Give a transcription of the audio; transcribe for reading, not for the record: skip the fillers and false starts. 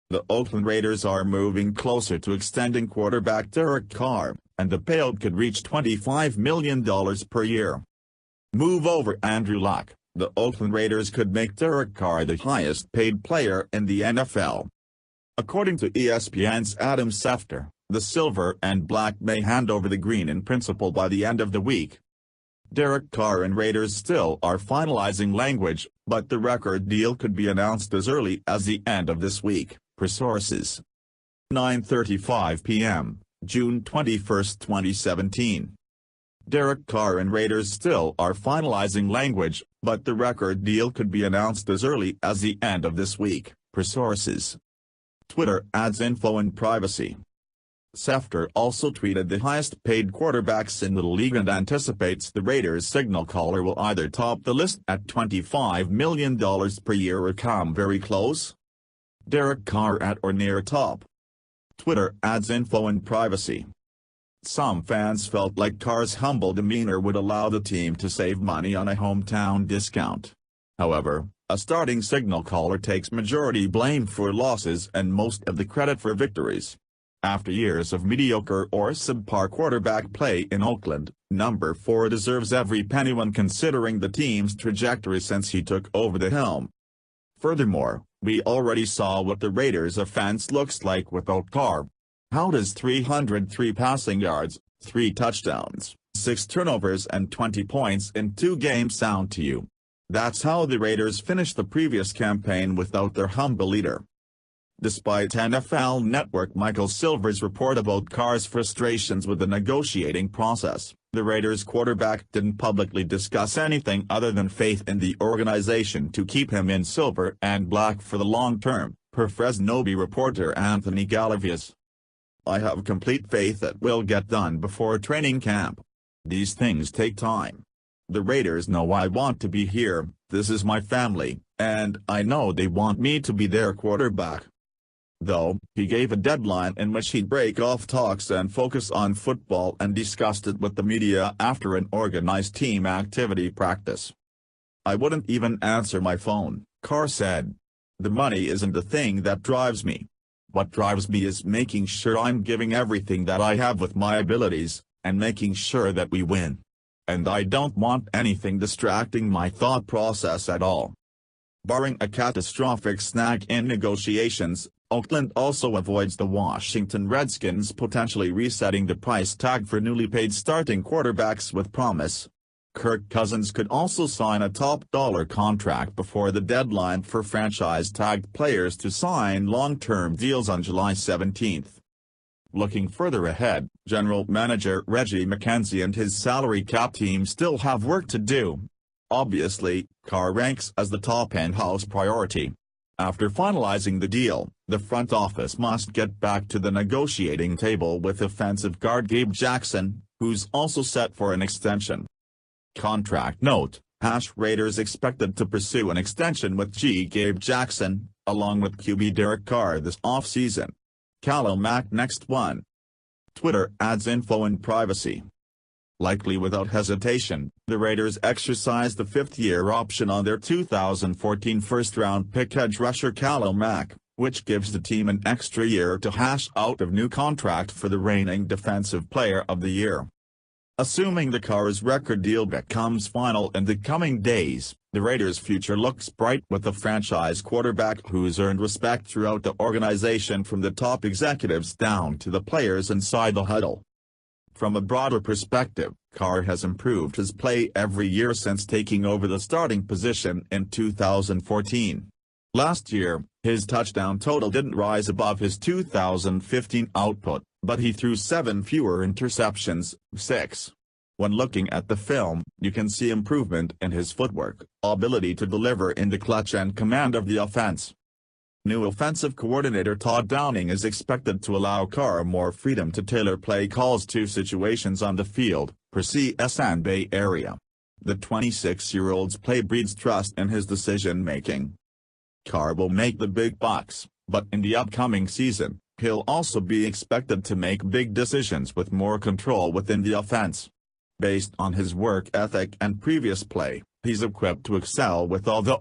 The Oakland Raiders are moving closer to extending quarterback Derek Carr, and the payout could reach $25 million per year. Move over Andrew Luck. The Oakland Raiders could make Derek Carr the highest-paid player in the NFL. According to ESPN's Adam Schefter, the Silver and Black may hand over the green in principle by the end of the week. Derek Carr and Raiders still are finalizing language, but the record deal could be announced as early as the end of this week, per sources. 9:35 p.m., June 21, 2017. Derek Carr and Raiders still are finalizing language, but the record deal could be announced as early as the end of this week, per sources. Twitter adds info and privacy. Schefter also tweeted the highest-paid quarterbacks in the league and anticipates the Raiders' signal caller will either top the list at $25 million per year or come very close. Derek Carr at or near top. Twitter adds info and privacy. Some fans felt like Carr's humble demeanor would allow the team to save money on a hometown discount. However, a starting signal caller takes majority blame for losses and most of the credit for victories. After years of mediocre or subpar quarterback play in Oakland, number 4 deserves every penny when considering the team's trajectory since he took over the helm. Furthermore, we already saw what the Raiders' offense looks like without Carr. How does 303 passing yards, 3 touchdowns, 6 turnovers and 20 points in 2 games sound to you? That's how the Raiders finished the previous campaign without their humble leader. Despite NFL Network Michael Silver's report about Carr's frustrations with the negotiating process, the Raiders quarterback didn't publicly discuss anything other than faith in the organization to keep him in silver and black for the long term, per Fresnoby reporter Anthony Galavias. I have complete faith that will get done before training camp. These things take time. The Raiders know I want to be here, this is my family, and I know they want me to be their quarterback. Though, he gave a deadline in which he'd break off talks and focus on football and discussed it with the media after an organized team activity practice. I wouldn't even answer my phone, Carr said. The money isn't the thing that drives me. What drives me is making sure I'm giving everything that I have with my abilities, and making sure that we win. And I don't want anything distracting my thought process at all. Barring a catastrophic snag in negotiations, Oakland also avoids the Washington Redskins potentially resetting the price tag for newly paid starting quarterbacks with promise. Kirk Cousins could also sign a top-dollar contract before the deadline for franchise-tagged players to sign long-term deals on July 17. Looking further ahead, General Manager Reggie McKenzie and his salary cap team still have work to do. Obviously, Carr ranks as the top in-house priority. After finalizing the deal, the front office must get back to the negotiating table with offensive guard Gabe Jackson, who's also set for an extension. Contract note: Raiders expected to pursue an extension with Gabe Jackson, along with QB Derek Carr this offseason. Khalil Mack next one. Twitter adds info and privacy. Likely without hesitation, the Raiders exercised the 5th-year option on their 2014 first-round pick edge rusher Khalil Mack, which gives the team an extra year to hash out a new contract for the reigning Defensive Player of the Year. Assuming the Carr's record deal becomes final in the coming days, the Raiders' future looks bright with a franchise quarterback who's earned respect throughout the organization from the top executives down to the players inside the huddle. From a broader perspective, Carr has improved his play every year since taking over the starting position in 2014. Last year, his touchdown total didn't rise above his 2015 output, but he threw 7 fewer interceptions, 6. When looking at the film, you can see improvement in his footwork, ability to deliver in the clutch and command of the offense. New offensive coordinator Todd Downing is expected to allow Carr more freedom to tailor play calls to situations on the field, per CSN Bay Area. The 26-year-old's play breeds trust in his decision-making. Carr will make the big bucks, but in the upcoming season, he'll also be expected to make big decisions with more control within the offense. Based on his work ethic and previous play, he's equipped to excel with all the